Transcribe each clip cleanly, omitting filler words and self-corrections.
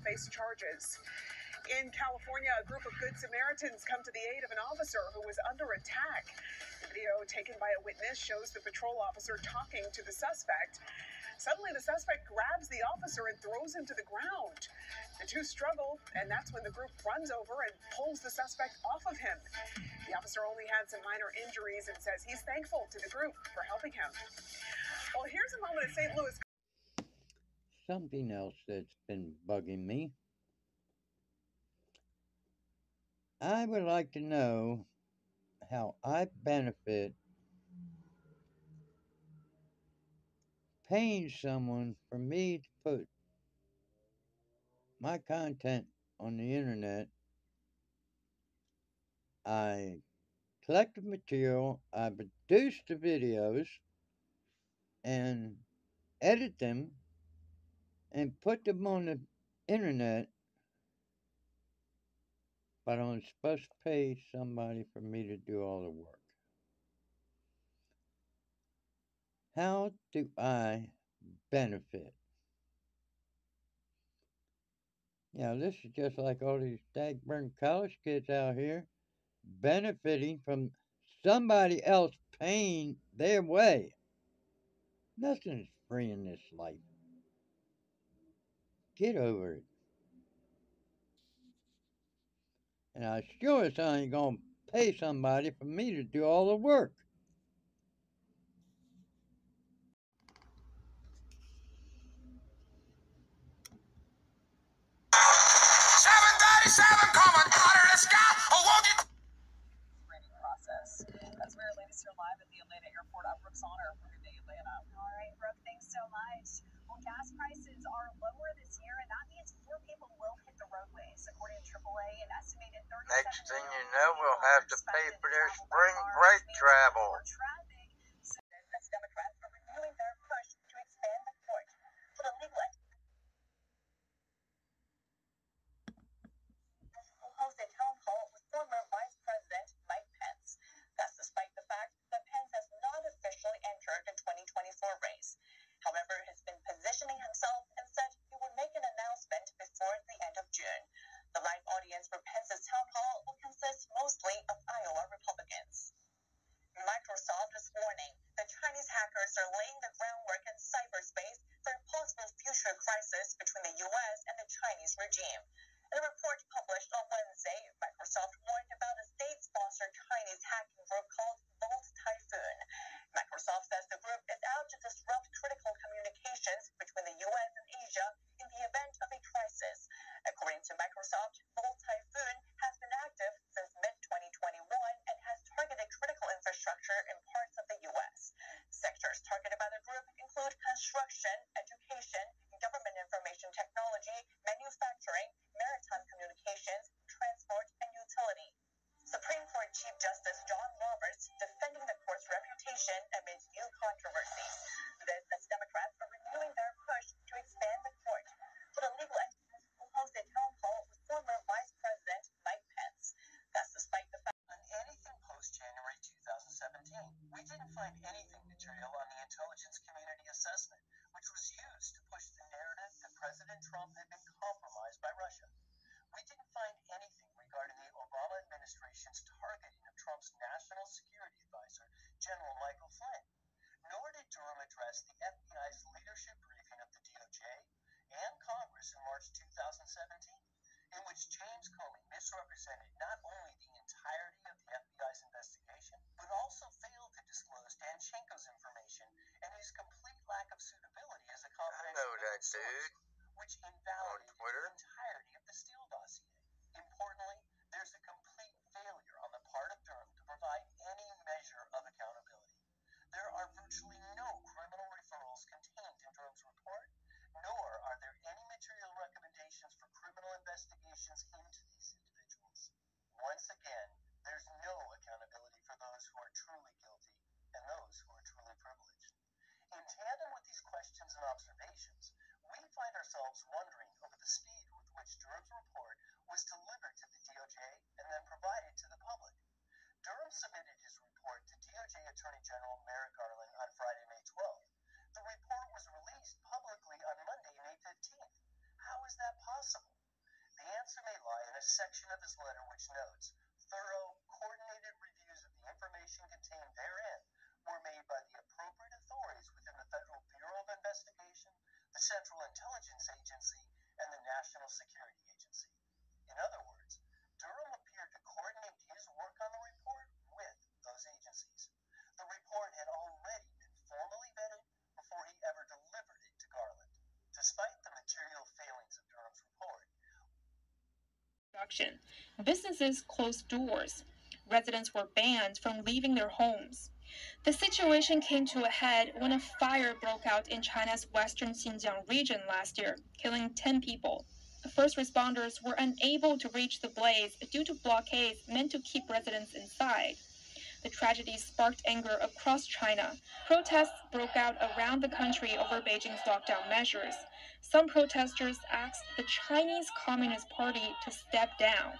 face charges. In California, a group of Good Samaritans come to the aid of an officer who was under attack. The video taken by a witness shows the patrol officer talking to the suspect. Suddenly, the suspect grabs the officer and throws him to the ground. The two struggle, and that's when the group runs over and pulls the suspect off of him. The officer only had some minor injuries and says he's thankful to the group for helping him. Well, here's a moment at St. Louis. Something else that's been bugging me. I would like to know how I benefit paying someone for me to put my content on the internet. I collect the material, I produce the videos, and edit them, and put them on the internet, but I'm supposed to pay somebody for me to do all the work. How do I benefit? This is just like all these dagburn college kids out here benefiting from somebody else paying their way. Nothing's free in this life. Get over it. And I sure as hell ain't gonna pay somebody for me to do all the work. 737 coming out of the sky. Oh, won't you? Screening process. That's where latest here live at the Atlanta airport. I'm Brooks Honor from Good Day Atlanta. All right, Brooke, thanks so much. Well, gas prices are lower this year, and that means more people will hit the roadways. According to AAA, an estimated 37 Next thing you know, we'll have to pay for their spring break travel. Traffic. As Democrats are renewing their push to expand the court for the legal hosted town hall with former Vice President Mike Pence. That's despite the fact that Pence has not officially entered the 2024 race. However, he has been positioning himself and said he would make an announcement before the end of June. The live audience for Pence's town hall will consist mostly of Iowa Republicans. Microsoft is warning that Chinese hackers are laying the groundwork in cyberspace for a possible future crisis between the U.S. and the Chinese regime. In a report published on Wednesday, Microsoft warned about a state-sponsored Chinese hacking group called Volt Typhoon. Microsoft says the group is out to disrupt critical communications between the U.S. and Asia in the event of a crisis. According to Microsoft, Volt Typhoon has been active since mid-2021 and has targeted critical infrastructure in parts of the U.S. Sectors targeted by the group include construction, education, government information technology, manufacturing, maritime communications, transport, and utility. Supreme Court Chief Justice John Roberts defending the court's reputation amidst new controversies. This as Democrats are renewing their push to expand the court. For the legal experts who hosted town hall with former Vice President Mike Pence. That's despite the fact on anything post-January 2017. We didn't find anything material on the intelligence community assessment, which was used to push the narrative that President Trump had been compromised by Russia. We didn't find anything regarding the Obama administration's targeting of Trump's national security advisor, General Michael Flynn. Nor did Durham address the FBI's leadership briefing of the DOJ and Congress in March 2017, in which James Comey misrepresented not only the entirety of the FBI's investigation, but also failed to disclose Danchenko's information and his complete lack of suitability as a confidential source, which invalidated the entirety of the Steele dossier. Importantly, there's a complete failure on the part of Durham to provide any measure of accountability. There are virtually no criminal referrals contained in Durham's report, nor are there any material recommendations for criminal investigations into these individuals. Once again, there's no accountability for those who are truly guilty and those who are truly privileged. In tandem with these questions and observations, we find ourselves wondering over the speed with which Durham's report was delivered to the DOJ and then provided to the public. Durham submitted his report to DOJ Attorney General Merrick Garland on Friday, May 12th. The report was released publicly on Monday, May 15th. How is that possible? section of his letter which notes, thorough, coordinated reviews of the information contained therein were made by the appropriate authorities within the Federal Bureau of Investigation, the Central Intelligence Agency, and the National Security Agency. In other words, Durham appeared to coordinate his work on the report with those agencies. The report had already been formally vetted before he ever delivered it to Garland. Despite the material failings of Durham's report, businesses closed doors. Residents were banned from leaving their homes. The situation came to a head when a fire broke out in China's western Xinjiang region last year, killing 10 people. First responders were unable to reach the blaze due to blockades meant to keep residents inside. The tragedy sparked anger across China. Protests broke out around the country over Beijing's lockdown measures. Some protesters asked the Chinese Communist Party to step down.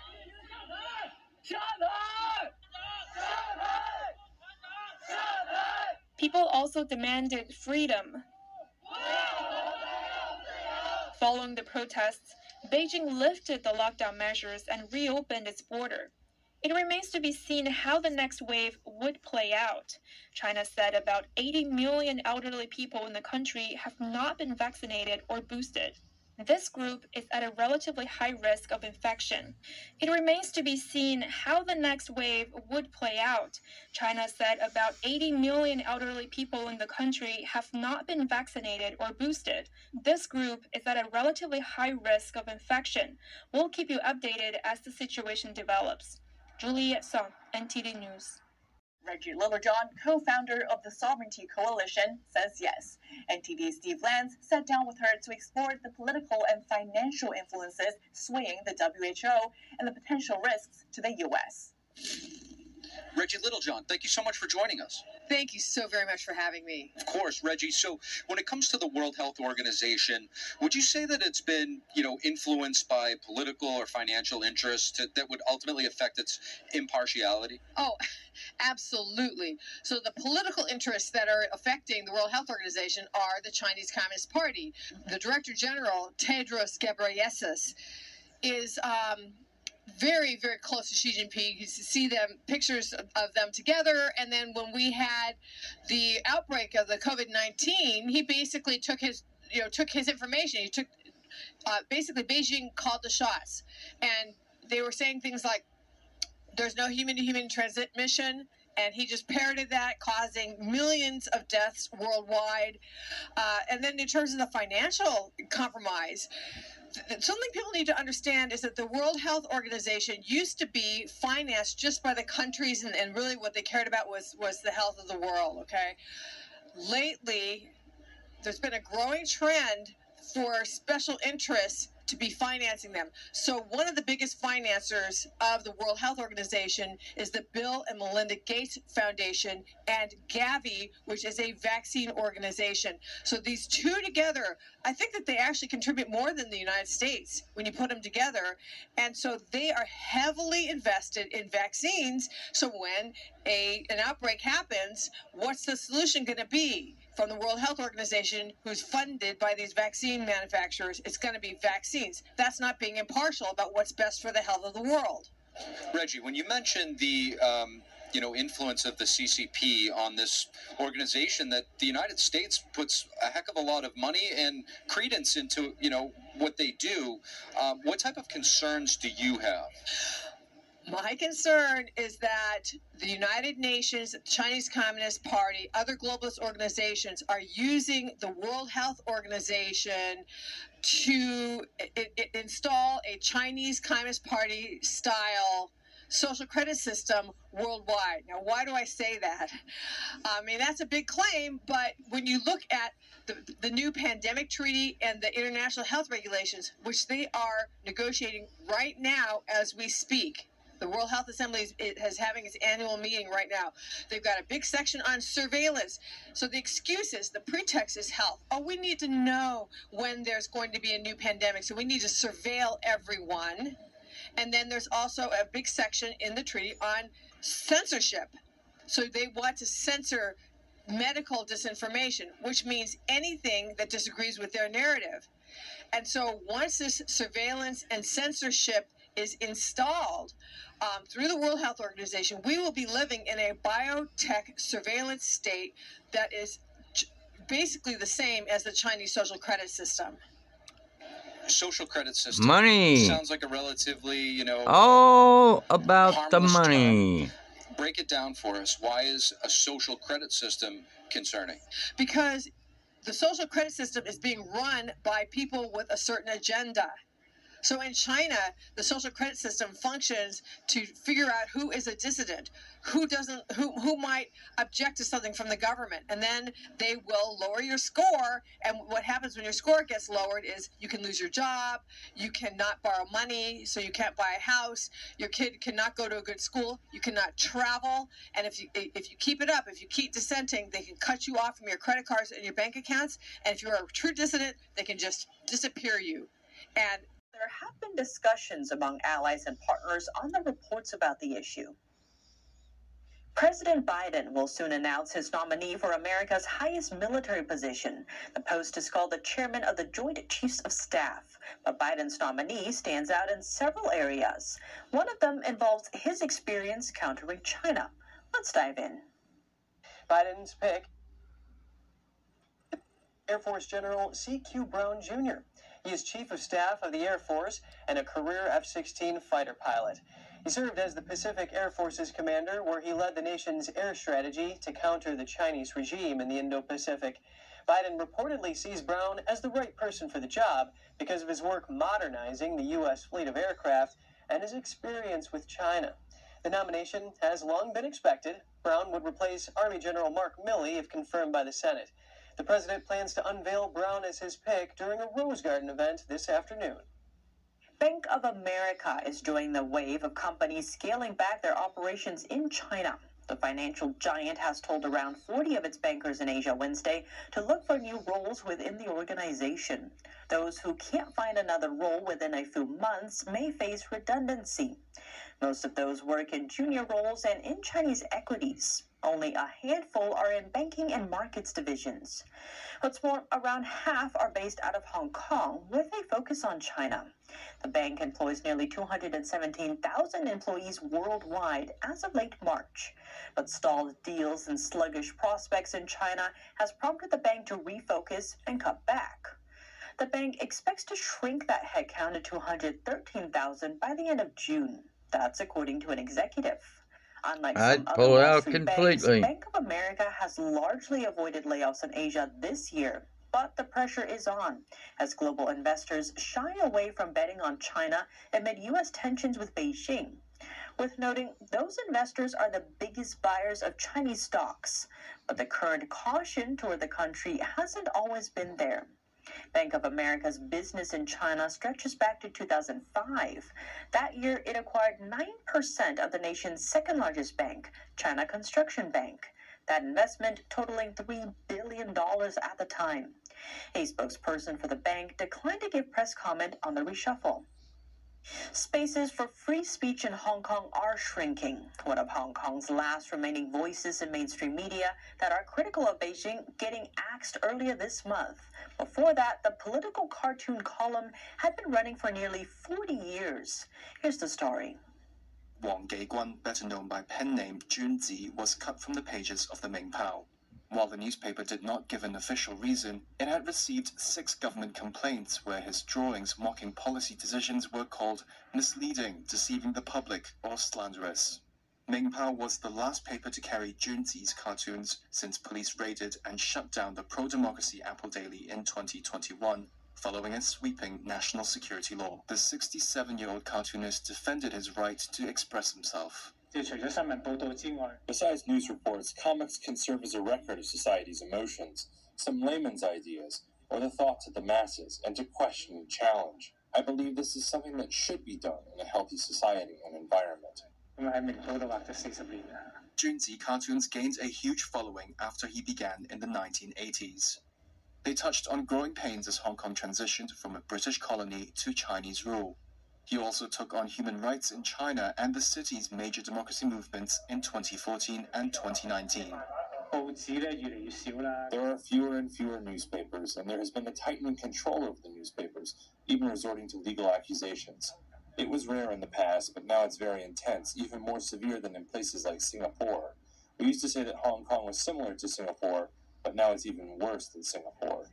People also demanded freedom. Following the protests, Beijing lifted the lockdown measures and reopened its border. It remains to be seen how the next wave would play out. China said about 80 million elderly people in the country have not been vaccinated or boosted. This group is at a relatively high risk of infection. It remains to be seen how the next wave would play out. China said about 80 million elderly people in the country have not been vaccinated or boosted. This group is at a relatively high risk of infection. We'll keep you updated as the situation develops. Juliet Song, NTD News. Reggie Littlejohn, co-founder of the Sovereignty Coalition, says yes. NTD's Steve Lance sat down with her to explore the political and financial influences swaying the WHO and the potential risks to the U.S. Reggie Littlejohn, thank you so much for joining us. Thank you so very much for having me. Of course, Reggie. So when it comes to the World Health Organization, would you say that it's been, influenced by political or financial interests that would ultimately affect its impartiality? Oh, absolutely. So the political interests that are affecting the World Health Organization are the Chinese Communist Party. The Director General, Tedros Ghebreyesus, is very, very close to Xi Jinping. You see them pictures of them together. And then when we had the outbreak of the COVID-19, he basically took his information. He took basically Beijing called the shots, and they were saying things like, "There's no human-to-human transmission." And he just parroted that, causing millions of deaths worldwide. And then in terms of the financial compromise, something people need to understand is that the World Health Organization used to be financed just by the countries, and really what they cared about was the health of the world, okay? Lately, there's been a growing trend for special interests to be financing them. So one of the biggest financiers of the World Health Organization is the Bill and Melinda Gates Foundation and Gavi, which is a vaccine organization. So these two together, I think that they actually contribute more than the United States when you put them together. And so they are heavily invested in vaccines. So when an outbreak happens, what's the solution going to be? From the World Health Organization, who's funded by these vaccine manufacturers, it's going to be vaccines. That's not being impartial about what's best for the health of the world. Reggie, when you mentioned the influence of the CCP on this organization, that the United States puts a heck of a lot of money and credence into what they do, what type of concerns do you have? My concern is that the United Nations, the Chinese Communist Party, other globalist organizations are using the World Health Organization to install a Chinese Communist Party style social credit system worldwide. Now, why do I say that? I mean, that's a big claim, but when you look at the new pandemic treaty and the international health regulations, which they are negotiating right now as we speak, the World Health Assembly is having its annual meeting right now. They've got a big section on surveillance. So the excuses, the pretext is health. Oh, we need to know when there's going to be a new pandemic, so we need to surveil everyone. And then there's also a big section in the treaty on censorship. So they want to censor medical disinformation, which means anything that disagrees with their narrative. And so once this surveillance and censorship is installed through the World Health Organization, we will be living in a biotech surveillance state that is basically the same as the Chinese social credit system. Social credit system. Money. Sounds like a relatively, All about the money. Term. Break it down for us. Why is a social credit system concerning? Because the social credit system is being run by people with a certain agenda. So in China, the social credit system functions to figure out who is a dissident, who might object to something from the government, and then they will lower your score. And what happens when your score gets lowered is you can lose your job, you cannot borrow money, so you can't buy a house, your kid cannot go to a good school, you cannot travel, and if you keep it up, if you keep dissenting, they can cut you off from your credit cards and your bank accounts, and if you're a true dissident, they can just disappear you. And there have been discussions among allies and partners on the reports about the issue. President Biden will soon announce his nominee for America's highest military position. The post is called the chairman of the Joint Chiefs of Staff. But Biden's nominee stands out in several areas. One of them involves his experience countering China. Let's dive in. Biden's pick, Air Force General C.Q. Brown Jr. He is Chief of Staff of the Air Force and a career F-16 fighter pilot. He served as the Pacific Air Force's commander, where he led the nation's air strategy to counter the Chinese regime in the Indo-Pacific. Biden reportedly sees Brown as the right person for the job because of his work modernizing the U.S. fleet of aircraft and his experience with China. The nomination has long been expected. Brown would replace Army General Mark Milley if confirmed by the Senate. The president plans to unveil Brown as his pick during a Rose Garden event this afternoon. Bank of America is joining the wave of companies scaling back their operations in China. The financial giant has told around 40 of its bankers in Asia Wednesday to look for new roles within the organization. Those who can't find another role within a few months may face redundancy. Most of those work in junior roles and in Chinese equities. Only a handful are in banking and markets divisions. What's more, around half are based out of Hong Kong with a focus on China. The bank employs nearly 217,000 employees worldwide as of late March. But stalled deals and sluggish prospects in China has prompted the bank to refocus and cut back. The bank expects to shrink that headcount to 213,000 by the end of June. That's according to an executive. Unlike some other Wall Street banks, Bank of America has largely avoided layoffs in Asia this year. But the pressure is on as global investors shy away from betting on China amid U.S. tensions with Beijing, with noting those investors are the biggest buyers of Chinese stocks. But the current caution toward the country hasn't always been there. Bank of America's business in China stretches back to 2005. That year, it acquired 9% of the nation's second largest bank, China Construction Bank. That investment totaling $3 billion at the time. A spokesperson for the bank declined to give press comment on the reshuffle. Spaces for free speech in Hong Kong are shrinking. One of Hong Kong's last remaining voices in mainstream media that are critical of Beijing getting axed earlier this month. Before that, the political cartoon column had been running for nearly 40 years. Here's the story. Wang Geiguan, better known by pen name Junzi, was cut from the pages of the Mingpao. While the newspaper did not give an official reason, it had received 6 government complaints where his drawings mocking policy decisions were called misleading, deceiving the public, or slanderous. Mingpao was the last paper to carry Junzi's cartoons since police raided and shut down the pro-democracy Apple Daily in 2021, following a sweeping national security law. The 67-year-old cartoonist defended his right to express himself. Besides news reports, comics can serve as a record of society's emotions, some layman's ideas, or the thoughts of the masses, and to question and challenge. I believe this is something that should be done in a healthy society and environment. Junzi cartoons gained a huge following after he began in the 1980s. They touched on growing pains as Hong Kong transitioned from a British colony to Chinese rule. He also took on human rights in China and the city's major democracy movements in 2014 and 2019. There are fewer and fewer newspapers, and there has been a tightening control over the newspapers, even resorting to legal accusations. It was rare in the past, but now it's very intense, even more severe than in places like Singapore. We used to say that Hong Kong was similar to Singapore, but now it's even worse than Singapore.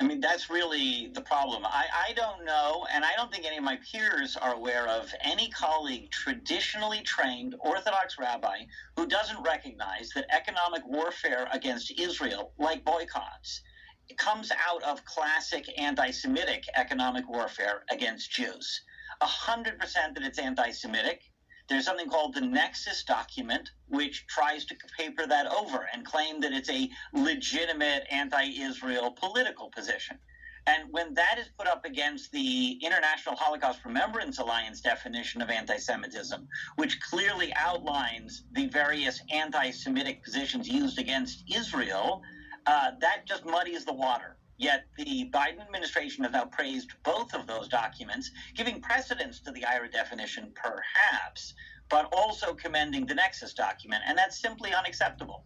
I mean, that's really the problem. I don't know, and I don't think any of my peers are aware of any colleague, traditionally trained Orthodox rabbi, who doesn't recognize that economic warfare against Israel, like boycotts, it comes out of classic anti-Semitic economic warfare against Jews. 100% that it's anti-Semitic. There's something called the Nexus document, which tries to paper that over and claim that it's a legitimate anti-Israel political position. And when that is put up against the International Holocaust Remembrance Alliance definition of anti-Semitism, which clearly outlines the various anti-Semitic positions used against Israel, that just muddies the water. Yet the Biden administration has now praised both of those documents, giving precedence to the IHRA definition, perhaps, but also commending the Nexus document, and that's simply unacceptable.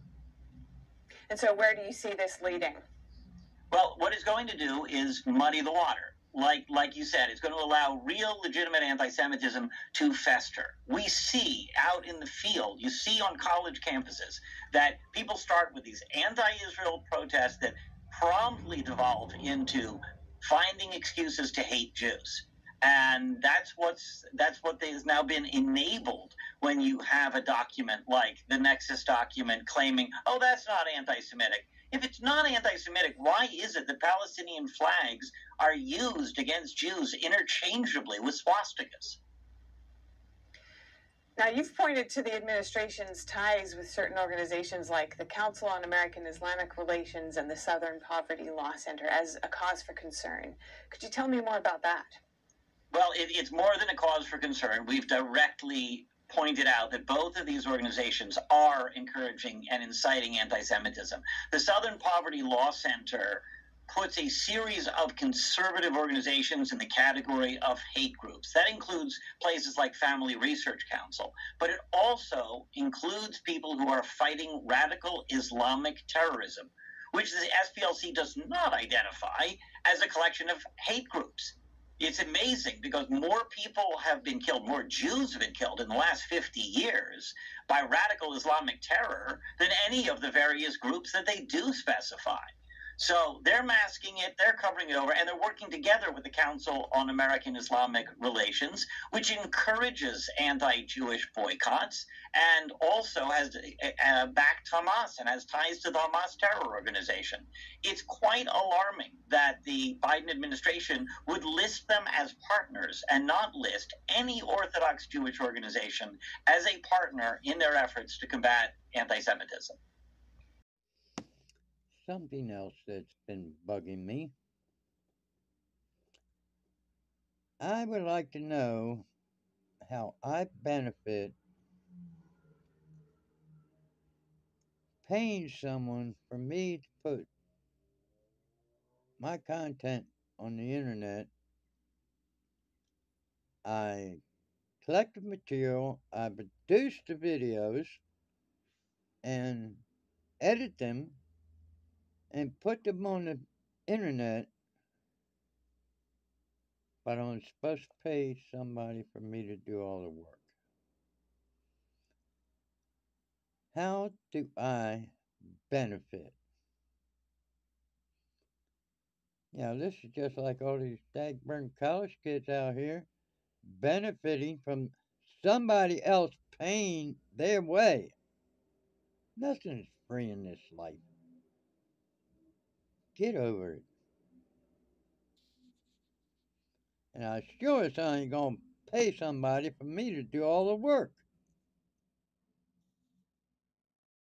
And so where do you see this leading? Well, what it's going to do is muddy the water. Like you said, it's going to allow real, legitimate anti-Semitism to fester. We see out in the field, you see on college campuses, that people start with these anti-Israel protests that promptly devolve into finding excuses to hate Jews. And that's what has now been enabled when you have a document like the Nexus document claiming, oh, that's not anti-Semitic. If it's not anti-Semitic, why is it that Palestinian flags are used against Jews interchangeably with swastikas? Now, you've pointed to the administration's ties with certain organizations like the Council on American Islamic Relations and the Southern Poverty Law Center as a cause for concern. Could you tell me more about that? Well, it's more than a cause for concern. We've directly pointed out that both of these organizations are encouraging and inciting anti-Semitism. The Southern Poverty Law Center puts a series of conservative organizations in the category of hate groups. That includes places like Family Research Council, but it also includes people who are fighting radical Islamic terrorism, which the SPLC does not identify as a collection of hate groups. It's amazing because more people have been killed, more Jews have been killed in the last 50 years by radical Islamic terror than any of the various groups that they do specify. So they're masking it, they're covering it over, and they're working together with the Council on American Islamic Relations, which encourages anti-Jewish boycotts and also has backed Hamas and has ties to the Hamas terror organization. It's quite alarming that the Biden administration would list them as partners and not list any Orthodox Jewish organization as a partner in their efforts to combat anti-Semitism. Something else that's been bugging me. I would like to know how I benefit paying someone for me to put my content on the internet. I collect the material, I produce the videos, and edit them and put them on the internet, but I'm supposed to pay somebody for me to do all the work. How do I benefit? Yeah, this is just like all these dagburn college kids out here benefiting from somebody else paying their way. Nothing's free in this life. Get over it. And I sure as hell ain't gonna pay somebody for me to do all the work.